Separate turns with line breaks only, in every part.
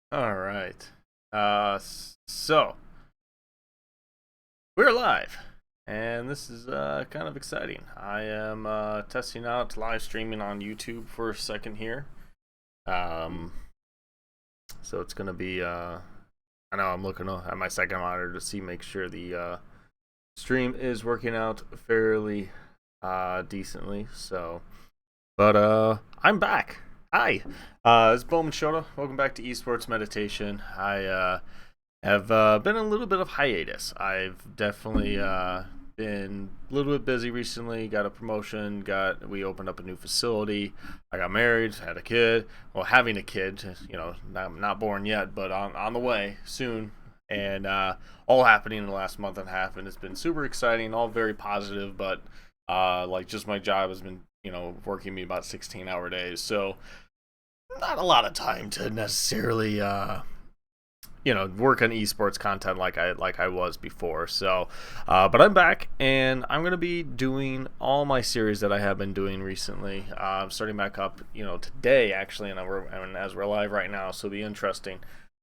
All right. So we're live, and this is kind of exciting. I am testing out live streaming on YouTube for a second here. Um, so it's gonna be. I know I'm looking at my second monitor to make sure the stream is working out fairly decently. But I'm back. Hi, it's Bowman Shota. Welcome back to Esports Meditation. I have been a little bit of hiatus. I've definitely been a little bit busy recently. Got a promotion. We opened up a new facility. I got married. Had a kid. Well, having a kid. Not born yet, but on the way soon. And all happening in the last month and a half, and it's been super exciting. All very positive, but like just my job has been working me about 16-hour days, so not a lot of time to necessarily work on esports content like I was before. So but I'm back, and I'm going to be doing all my series that I have been doing recently, starting back up today actually, and as we're live right now, so it'll be interesting.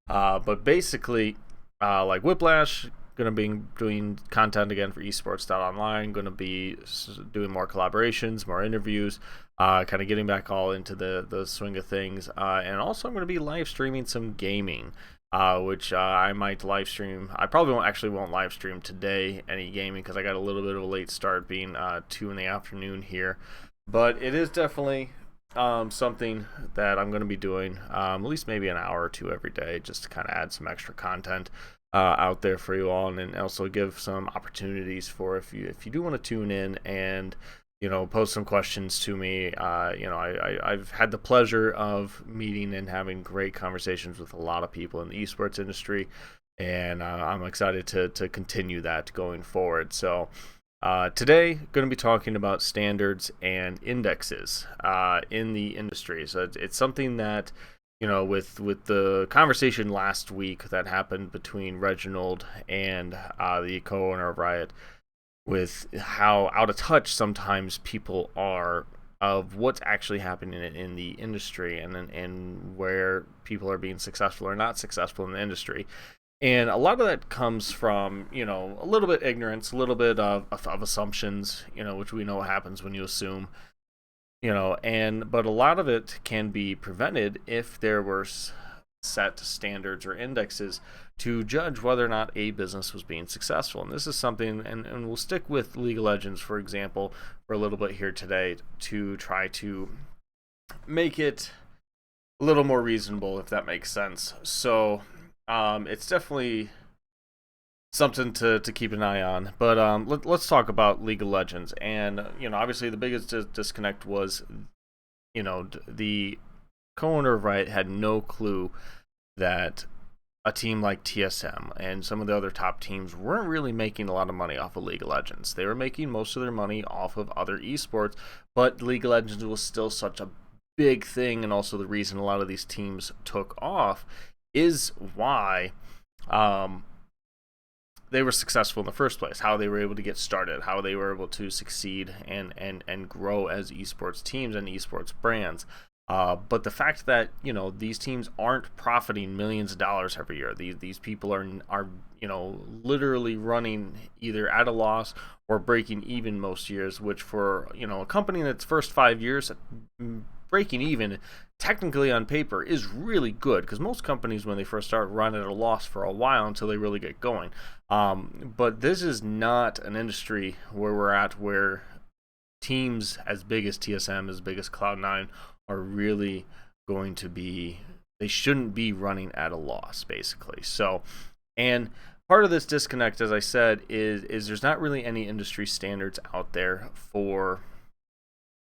But basically, like Whiplash, going to be doing content again for esports.online, going to be doing more collaborations, more interviews, kind of getting back all into the swing of things, and also I'm going to be live streaming some gaming, which I might live stream. I probably won't live stream today any gaming, because I got a little bit of a late start, being 2 in the afternoon here, but it is definitely something that I'm going to be doing at least maybe an hour or two every day, just to kind of add some extra content out there for you all, and then also give some opportunities for if you do want to tune in and post some questions to me. I've had the pleasure of meeting and having great conversations with a lot of people in the esports industry, and I'm excited to continue that going forward. So today, going to be talking about standards and indexes in the industry. So it's something that, with the conversation last week that happened between Reginald and the co-owner of Riot, with how out of touch sometimes people are of what's actually happening in the industry, and where people are being successful or not successful in the industry. And a lot of that comes from, a little bit ignorance, a little bit of assumptions, which we know happens when you assume, but a lot of it can be prevented if there were set standards or indexes to judge whether or not a business was being successful. And this is something, and we'll stick with League of Legends, for example, for a little bit here today, to try to make it a little more reasonable, if that makes sense. So it's definitely something to keep an eye on. But let's talk about League of Legends. And obviously the biggest disconnect was, the co-owner of Riot had no clue that a team like TSM and some of the other top teams weren't really making a lot of money off of League of Legends. They were making most of their money off of other esports, but League of Legends was still such a big thing, and also the reason a lot of these teams took off is why they were successful in the first place, how they were able to get started, how they were able to succeed and grow as esports teams and esports brands. But the fact that these teams aren't profiting millions of dollars every year, these people are literally running either at a loss or breaking even most years, which for a company that's first 5 years, breaking even technically on paper is really good, because most companies when they first start run at a loss for a while until they really get going. But this is not an industry where we're at, where teams as big as TSM, as big as Cloud9, are really going to be, they shouldn't be running at a loss, basically. So, and part of this disconnect, as I said, is there's not really any industry standards out there for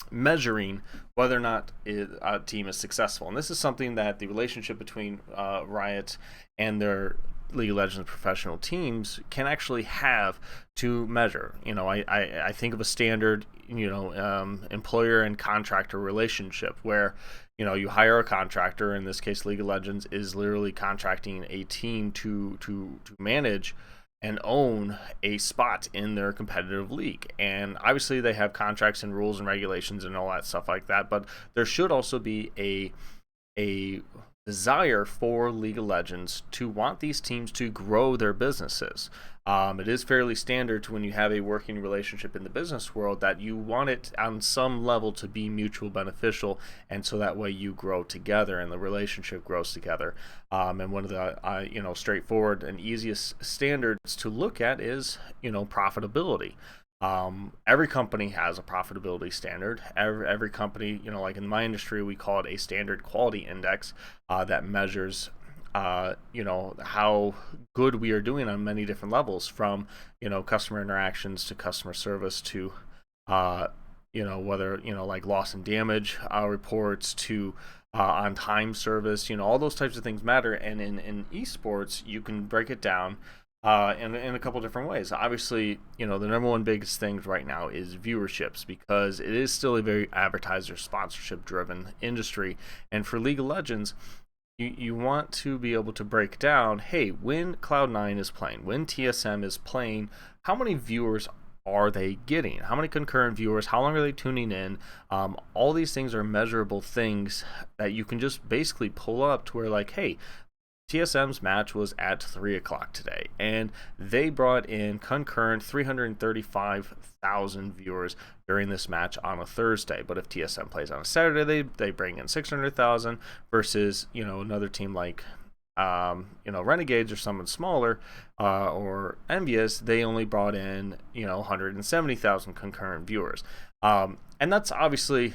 measuring whether or not a team is successful. And this is something that the relationship between Riot and their League of Legends professional teams can actually have to measure. I think of a standard, employer and contractor relationship, where you hire a contractor. In this case, League of Legends is literally contracting a team to manage and own a spot in their competitive league. And obviously they have contracts and rules and regulations and all that stuff like that, but there should also be a desire for League of Legends to want these teams to grow their businesses. It is fairly standard to when you have a working relationship in the business world that you want it on some level to be mutual beneficial, and so that way you grow together and the relationship grows together. And one of the straightforward and easiest standards to look at is profitability. Every company has a profitability standard. Every company, like in my industry, we call it a standard quality index that measures, how good we are doing on many different levels, from, customer interactions to customer service to, whether, like loss and damage reports to on-time service, all those types of things matter. And in esports, you can break it down in a couple different ways. Obviously, the number one biggest thing right now is viewerships, because it is still a very advertiser sponsorship driven industry. And for League of Legends, you want to be able to break down, hey, when Cloud9 is playing, when TSM is playing, how many viewers are they getting? How many concurrent viewers? How long are they tuning in? All these things are measurable things that you can just basically pull up to where, like, hey, TSM's match was at 3 o'clock today, and they brought in concurrent 335,000 viewers during this match on a Thursday. But if TSM plays on a Saturday, they bring in 600,000 versus, another team like, Renegades or someone smaller, or Envious, they only brought in, 170,000 concurrent viewers. And that's obviously,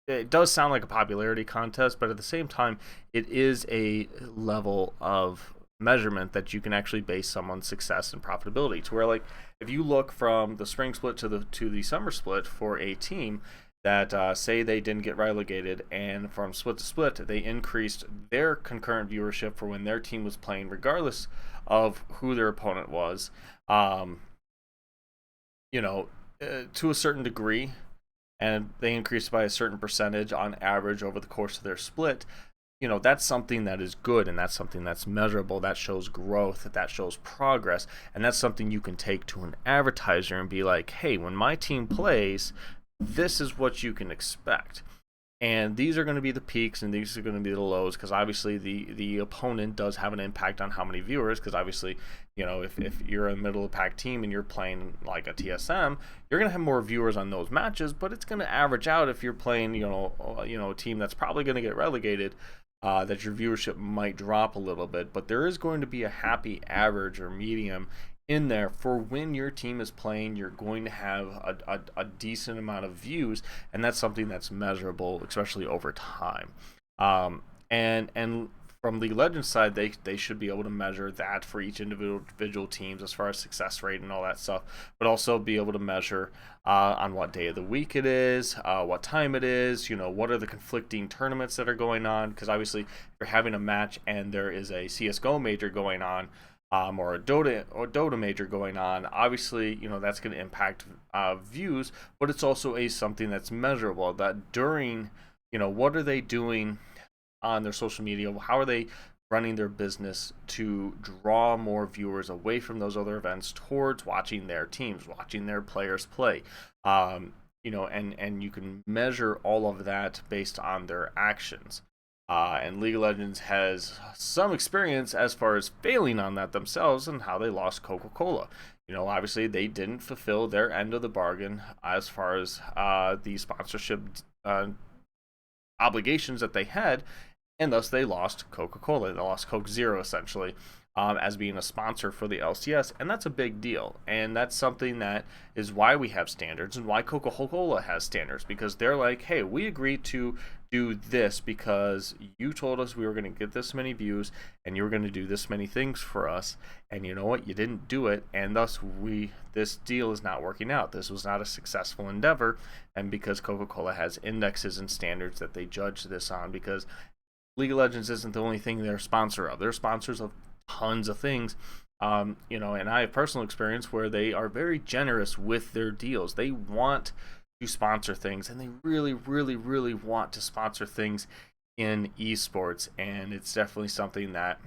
it does sound like a popularity contest, but at the same time, it is a level of measurement that you can actually base someone's success and profitability. To where, like, if you look from the spring split to the summer split for a team that say they didn't get relegated, and from split to split they increased their concurrent viewership for when their team was playing, regardless of who their opponent was, to a certain degree, and they increased by a certain percentage on average over the course of their split, that's something that is good, and that's something that's measurable, that shows growth, that shows progress, and that's something you can take to an advertiser and be like, hey, when my team plays, this is what you can expect. And these are going to be the peaks, and these are going to be the lows, because obviously the opponent does have an impact on how many viewers, because obviously, if you're a middle of the pack team and you're playing like a TSM, you're going to have more viewers on those matches, but it's going to average out. If you're playing, a team that's probably going to get relegated, that your viewership might drop a little bit, but there is going to be a happy average or medium in there for when your team is playing. You're going to have a decent amount of views, and that's something that's measurable, especially over time. And from League of Legends side, they should be able to measure that for each individual teams as far as success rate and all that stuff, but also be able to measure on what day of the week it is, what time it is, what are the conflicting tournaments that are going on, because obviously if you're having a match and there is a CSGO major going on, or a Dota major going on, obviously, that's going to impact views, but it's also something that's measurable, that during, what are they doing on their social media, how are they running their business to draw more viewers away from those other events towards watching their teams, watching their players play, and you can measure all of that based on their actions. And League of Legends has some experience as far as failing on that themselves, and how they lost Coca-Cola. Obviously they didn't fulfill their end of the bargain as far as the sponsorship obligations that they had, and thus they lost Coca-Cola. They lost Coke Zero, essentially, as being a sponsor for the LCS, and that's a big deal. And that's something that is why we have standards, and why Coca-Cola has standards, because they're like, hey, we agreed to do this because you told us we were going to get this many views, and you were going to do this many things for us, and you know what, you didn't do it, and thus this deal is not working out. This was not a successful endeavor. And because Coca-Cola has indexes and standards that they judge this on, because League of Legends isn't the only thing they're a sponsor of. They're sponsors of tons of things, and I have personal experience where they are very generous with their deals. They want to sponsor things, and they really, really, really want to sponsor things in esports, and it's definitely something that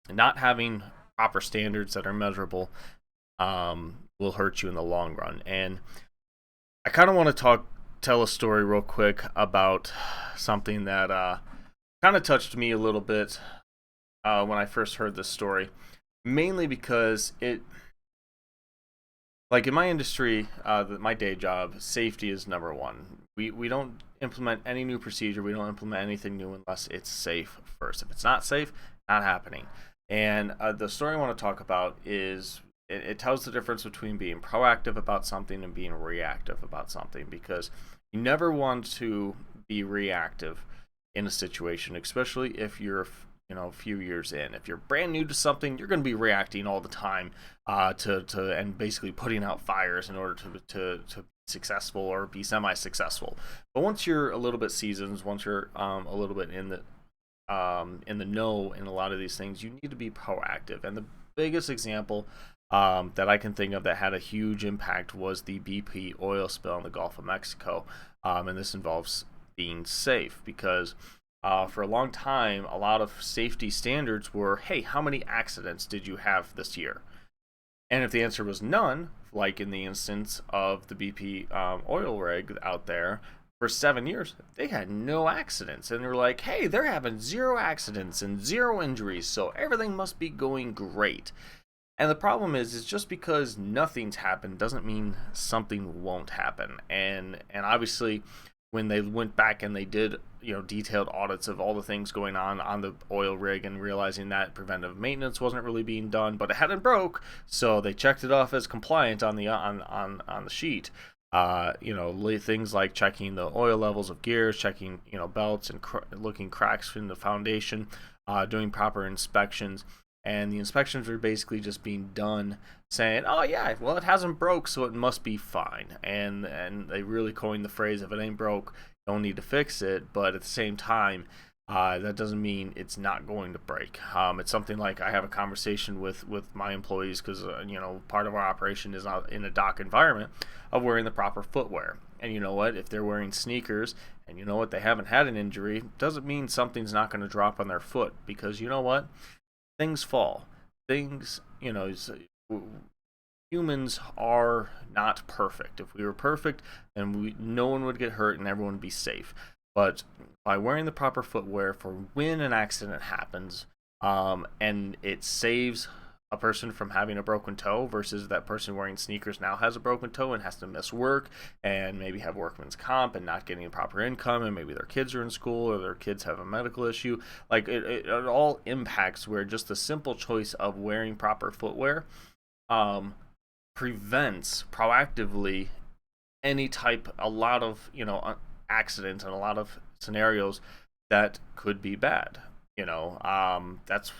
not having proper standards that are measurable will hurt you in the long run. And I kind of want to talk tell a story real quick about something that kind of touched me a little bit when I first heard this story. Mainly because like in my industry, my day job, safety is number one. We don't implement any new procedure. We don't implement anything new unless it's safe first. If it's not safe, not happening. And the story I want to talk about is it tells the difference between being proactive about something and being reactive about something, because you never want to be reactive in a situation, especially if you're a few years in. If you're brand new to something, you're going to be reacting all the time to and basically putting out fires in order to be successful or be semi-successful. But once you're a little bit seasoned, once you're a little bit in the know in a lot of these things, you need to be proactive. And the biggest example that I can think of that had a huge impact was the BP oil spill in the Gulf of Mexico. And this involves being safe, because for a long time, a lot of safety standards were, hey, how many accidents did you have this year? And if the answer was none, like in the instance of the BP oil rig out there, for 7 years, they had no accidents. And they were like, hey, they're having 0 accidents and 0 injuries, so everything must be going great. And the problem is just because nothing's happened doesn't mean something won't happen. And obviously, when they went back and they did detailed audits of all the things going on the oil rig, and realizing that preventive maintenance wasn't really being done, but it hadn't broke, so they checked it off as compliant on the sheet. Things like checking the oil levels of gears, checking belts, and looking cracks in the foundation, doing proper inspections. And the inspections were basically just being done saying, oh yeah, well, it hasn't broke, so it must be fine. And they really coined the phrase, if it ain't broke, don't need to fix it. But at the same time, that doesn't mean it's not going to break. It's something like I have a conversation with my employees, because part of our operation is not in a dock environment, of wearing the proper footwear. And you know what? If they're wearing sneakers and they haven't had an injury, doesn't mean something's not going to drop on their foot, because you know what? Things fall. Humans are not perfect. If we were perfect, then no one would get hurt and everyone would be safe. But by wearing the proper footwear for when an accident happens, and it saves a person from having a broken toe, versus that person wearing sneakers now has a broken toe and has to miss work and maybe have workman's comp and not getting proper income, and maybe their kids are in school or their kids have a medical issue. Like it all impacts, where just the simple choice of wearing proper footwear prevents proactively a lot of accidents and a lot of scenarios that could be bad. That's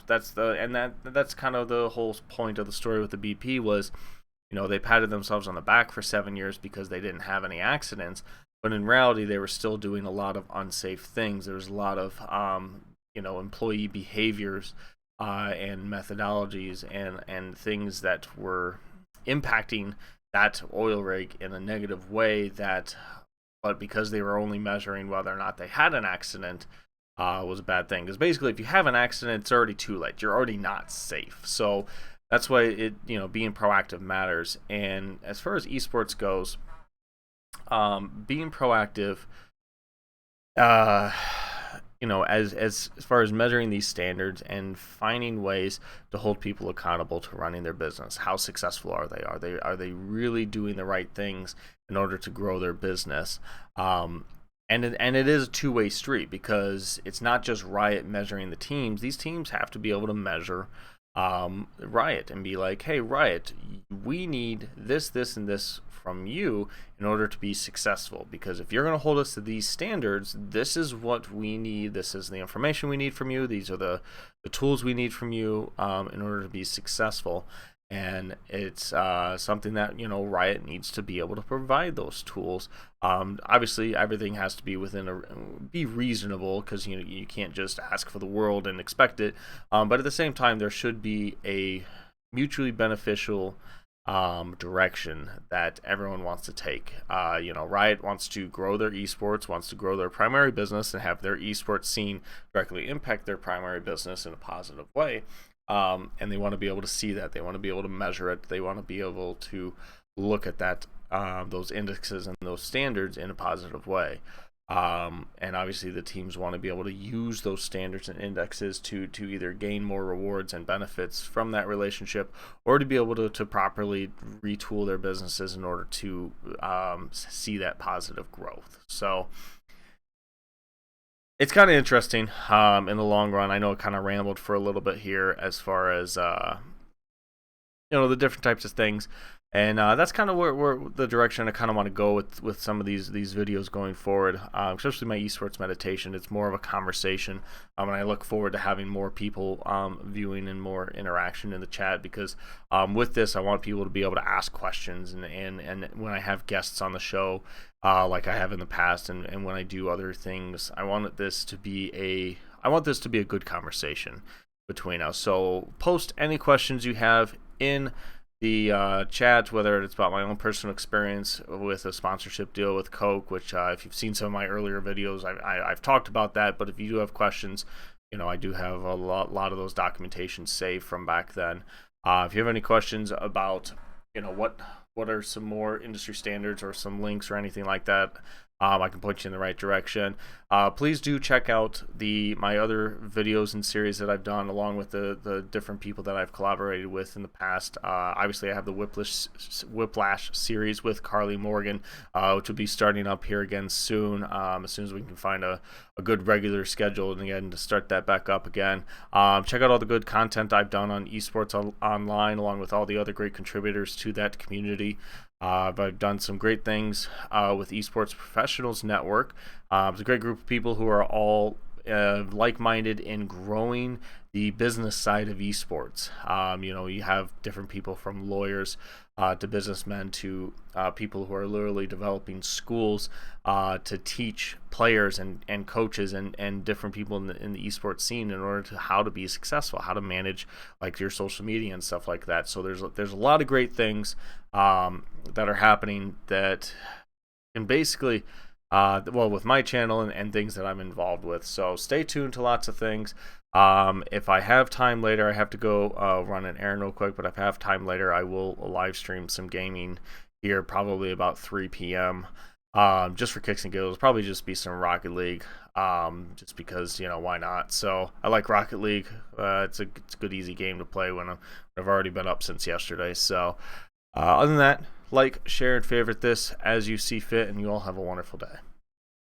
kind of the whole point of the story with the BP was, they patted themselves on the back for 7 years because they didn't have any accidents, but in reality they were still doing a lot of unsafe things. There was a lot of employee behaviors and methodologies and things that were impacting that oil rig in a negative way, but because they were only measuring whether or not they had an accident, was a bad thing. Because basically, if you have an accident, it's already too late. You're already not safe. So that's why being proactive matters. And as far as esports goes, being proactive, as far as measuring these standards and finding ways to hold people accountable to running their business. How successful are they? Are they really doing the right things in order to grow their business? And it is a two-way street, because it's not just Riot measuring the teams. These teams have to be able to measure Riot and be like, hey, Riot, we need this, and this from you in order to be successful. Because if you're going to hold us to these standards, this is what we need. This is the information we need from you. These are the tools we need from you in order to be successful. And it's something that Riot needs to be able to provide those tools. Obviously, everything has to be be reasonable, because you can't just ask for the world and expect it. But at the same time, there should be a mutually beneficial direction that everyone wants to take. Riot wants to grow their esports, wants to grow their primary business, and have their esports scene directly impact their primary business in a positive way. And they want to be able to see that. They want to be able to measure it. They want to be able to look at that those indexes and those standards in a positive way. And obviously the teams want to be able to use those standards and indexes to either gain more rewards and benefits from that relationship, or to be able to properly retool their businesses in order to see that positive growth. So it's kind of interesting in the long run. I know it kind of rambled for a little bit here as far as the different types of things. And that's kind of where the direction I kind of want to go with some of these videos going forward, especially my esports meditation. It's more of a conversation, and I look forward to having more people viewing and more interaction in the chat, because with this, I want people to be able to ask questions, and when I have guests on the show, like I have in the past, and when I do other things, I want this to be a good conversation between us. So post any questions you have in the chat, whether it's about my own personal experience with a sponsorship deal with Coke, which if you've seen some of my earlier videos, I've talked about that. But if you do have questions, I do have a lot of those documentations saved from back then. If you have any questions about what are some more industry standards or some links or anything like that, I can point you in the right direction. Please do check out my other videos and series that I've done, along with the different people that I've collaborated with in the past. Obviously, I have the Whiplash series with Carly Morgan, which will be starting up here again soon, as soon as we can find a good regular schedule, and again to start that back up again. Check out all the good content I've done on Esports Online, along with all the other great contributors to that community. I've done some great things with Esports Professionals Network. It's a great group of people who are all like-minded in growing the business side of esports. You have different people from lawyers to businessmen to people who are literally developing schools to teach players and coaches and different people in the esports scene in order to how to be successful, how to manage like your social media and stuff like that. So there's a lot of great things that are happening that can basically with my channel and things that I'm involved with. So stay tuned to lots of things. If I have time later, I have to go run an errand real quick, but if I have time later, I will live stream some gaming here, probably about 3 p.m. Just for kicks and giggles. Probably just be some Rocket League, just because, why not? So I like Rocket League. It's a good, easy game to play when I've already been up since yesterday. So other than that, like, share, and favorite this as you see fit, and you all have a wonderful day.